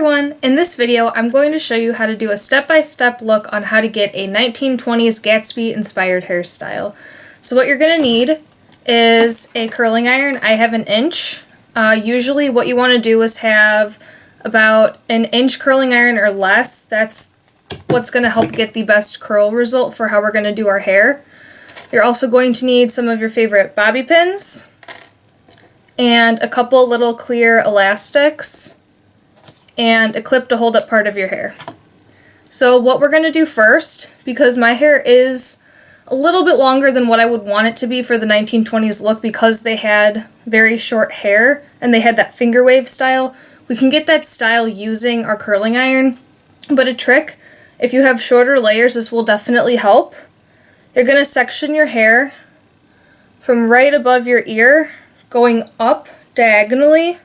everyone! In this video, I'm going to show you how to do a step-by-step look on how to get a 1920s Gatsby inspired hairstyle. So what you're going to need is a curling iron. I have 1 inch. Usually what you want to do is have about 1 inch curling iron or less. That's what's going to help get the best curl result for how we're going to do our hair. You're also going to need some of your favorite bobby pins and a couple little clear elastics and a clip to hold up part of your hair. So what we're going to do first, because my hair is a little bit longer than what I would want it to be for the 1920s look because they had very short hair and they had that finger wave style, we can get that style using our curling iron. But a trick, if you have shorter layers, this will definitely help. You're going to section your hair from right above your ear going up diagonally.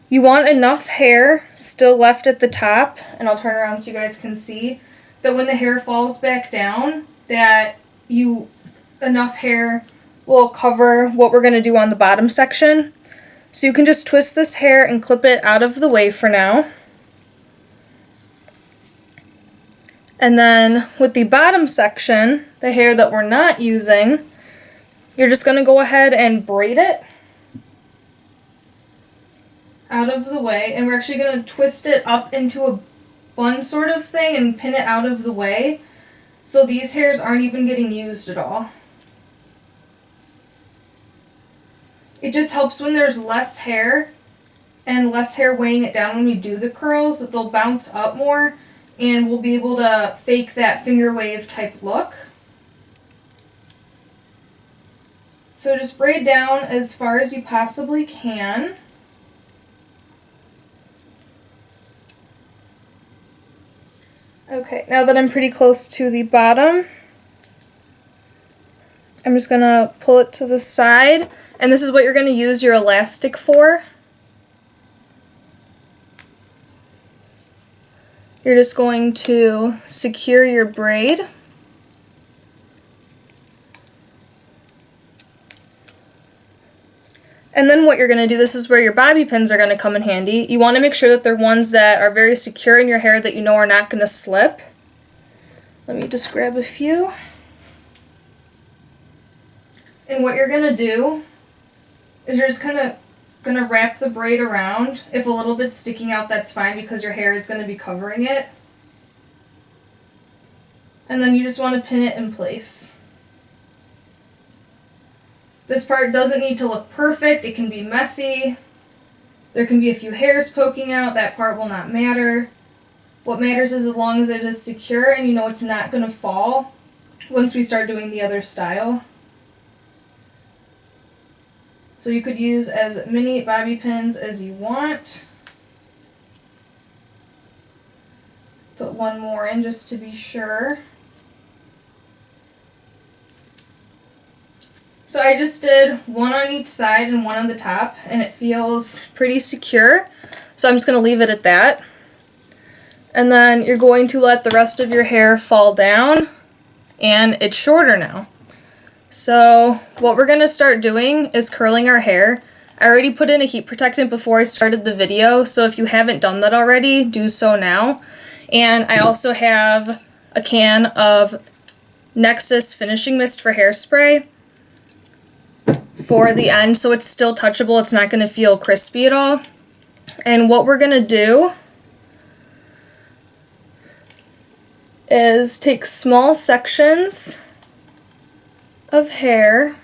You want enough hair still left at the top, and I'll turn around so you guys can see, that when the hair falls back down, that enough hair will cover what we're going to do on the bottom section. So you can just twist this hair and clip it out of the way for now. And then with the bottom section, the hair that we're not using, you're just going to go ahead and braid it out of the way, and we're actually going to twist it up into a bun sort of thing and pin it out of the way so these hairs aren't even getting used at all. It just helps when there's less hair and less hair weighing it down when we do the curls, that they'll bounce up more and we'll be able to fake that finger wave type look. So just braid down as far as you possibly can. Okay, now that I'm pretty close to the bottom, I'm just going to pull it to the side, and this is what you're going to use your elastic for. You're just going to secure your braid. And then what you're going to do, this is where your bobby pins are going to come in handy. You want to make sure that they're ones that are very secure in your hair that you know are not going to slip. Let me just grab a few. And what you're going to do is you're just kind of going to wrap the braid around. If a little bit's sticking out, that's fine because your hair is going to be covering it. And then you just want to pin it in place. This part doesn't need to look perfect. It can be messy. There can be a few hairs poking out. That part will not matter. What matters is as long as it is secure and you know it's not going to fall once we start doing the other style. So you could use as many bobby pins as you want. Put one more in just to be sure. So I just did one on each side and one on the top, and it feels pretty secure. So I'm just going to leave it at that. And then you're going to let the rest of your hair fall down, and it's shorter now. So what we're going to start doing is curling our hair. I already put in a heat protectant before I started the video, so if you haven't done that already, do so now. And I also have a can of Nexus Finishing Mist for hairspray for the end, so it's still touchable. It's not going to feel crispy at all. And what we're going to do is take small sections of hair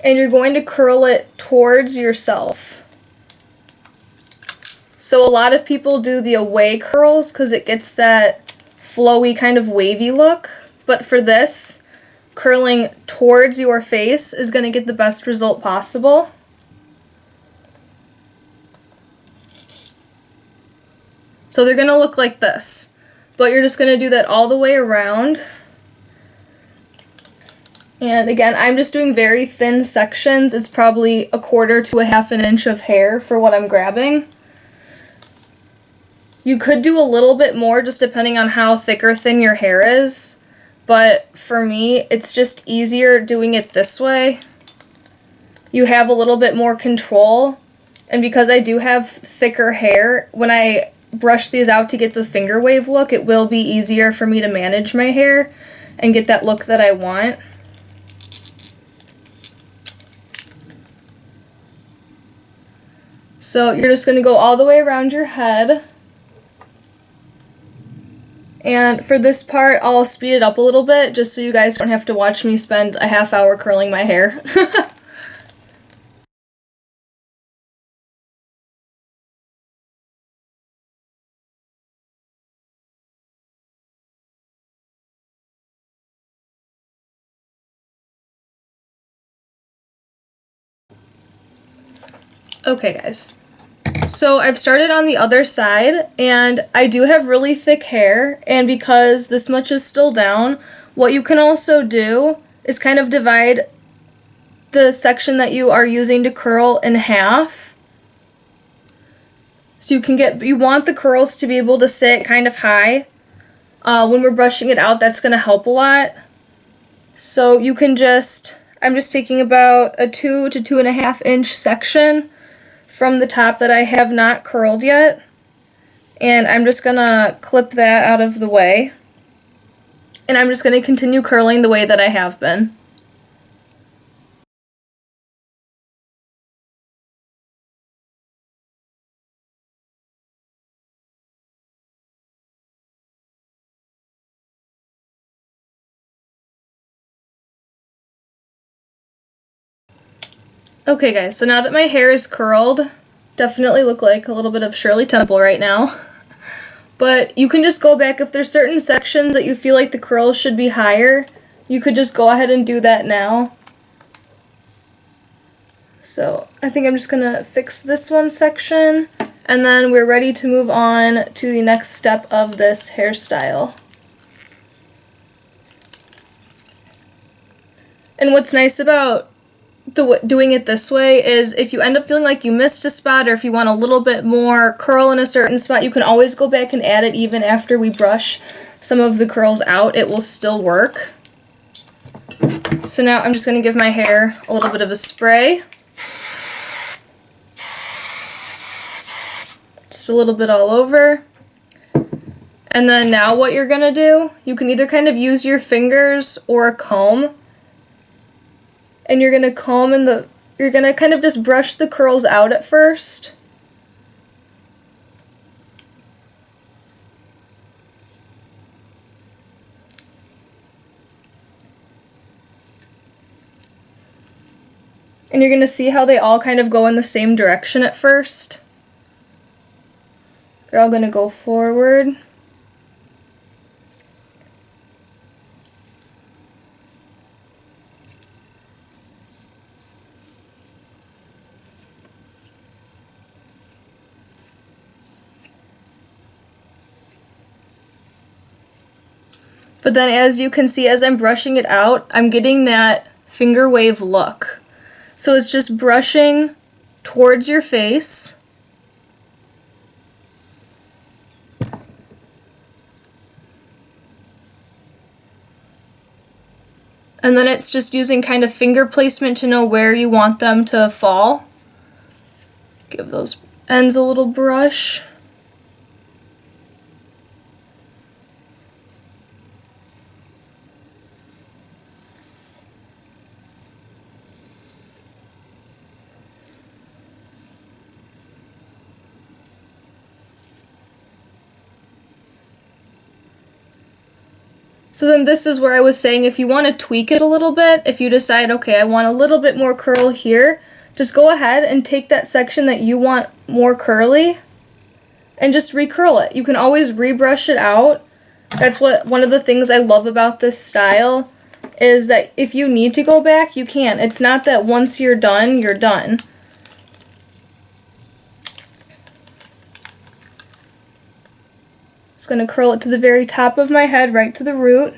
and you're going to curl it towards yourself. So a lot of people do the away curls because it gets that flowy kind of wavy look, but for this, curling towards your face is going to get the best result possible. So they're going to look like this, but you're just going to do that all the way around. And again, I'm just doing very thin sections. It's probably 1/4 to 1/2 inch of hair for what I'm grabbing. You could do a little bit more just depending on how thick or thin your hair is, but for me, it's just easier doing it this way. You have a little bit more control, and because I do have thicker hair, when I brush these out to get the finger wave look, it will be easier for me to manage my hair and get that look that I want. So you're just going to go all the way around your head. And for this part, I'll speed it up a little bit just so you guys don't have to watch me spend a half hour curling my hair. Okay guys, so I've started on the other side, and I do have really thick hair, and because this much is still down, what you can also do is kind of divide the section that you are using to curl in half. So you want the curls to be able to sit kind of high. When we're brushing it out, that's going to help a lot. So you can I'm just taking about a 2 to 2.5 inch section from the top that I have not curled yet, and I'm just gonna clip that out of the way, and I'm just gonna continue curling the way that I have been. Okay guys, so now that my hair is curled, definitely look like a little bit of Shirley Temple right now. But you can just go back if there's certain sections that you feel like the curls should be higher, you could just go ahead and do that now. So I think I'm just gonna fix this one section, and then we're ready to move on to the next step of this hairstyle. And what's nice about doing it this way is if you end up feeling like you missed a spot, or if you want a little bit more curl in a certain spot, you can always go back and add it even after we brush some of the curls out. It will still work. So now I'm just going to give my hair a little bit of a spray. Just a little bit all over. And then now what you're going to do, you can either kind of use your fingers or a comb, and you're going to comb you're going to kind of just brush the curls out at first. And you're going to see how they all kind of go in the same direction at first. They're all going to go forward. But then as you can see, as I'm brushing it out, I'm getting that finger wave look. So it's just brushing towards your face. And then it's just using kind of finger placement to know where you want them to fall. Give those ends a little brush. So then this is where I was saying if you want to tweak it a little bit, if you decide, okay, I want a little bit more curl here, just go ahead and take that section that you want more curly and just recurl it. You can always rebrush it out. That's one of the things I love about this style, is that if you need to go back, you can. It's not that once you're done, you're done. Just going to curl it to the very top of my head, right to the root.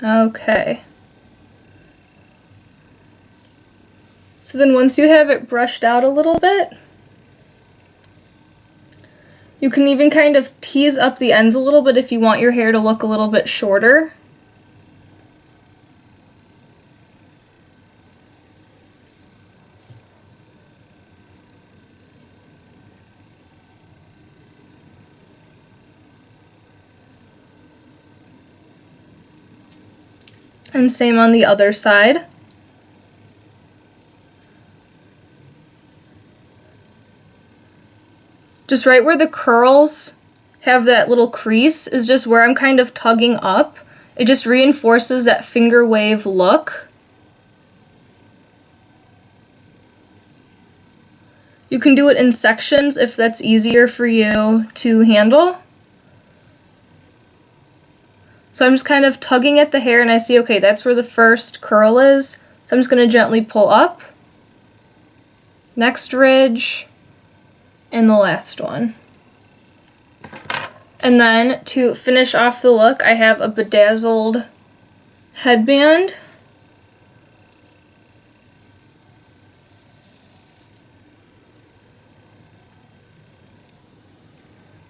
Okay. So then once you have it brushed out a little bit, you can even kind of tease up the ends a little bit if you want your hair to look a little bit shorter. And same on the other side. Just right where the curls have that little crease is just where I'm kind of tugging up. It just reinforces that finger wave look. You can do it in sections if that's easier for you to handle. So I'm just kind of tugging at the hair and I see, okay, that's where the first curl is. So I'm just going to gently pull up. Next ridge. And the last one. And then to finish off the look, I have a bedazzled headband.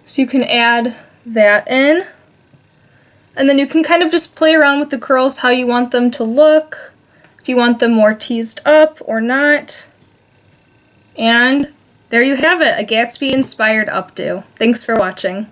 So you can add that in. And then you can kind of just play around with the curls how you want them to look, if you want them more teased up or not. And there you have it, a Gatsby inspired updo. Thanks for watching.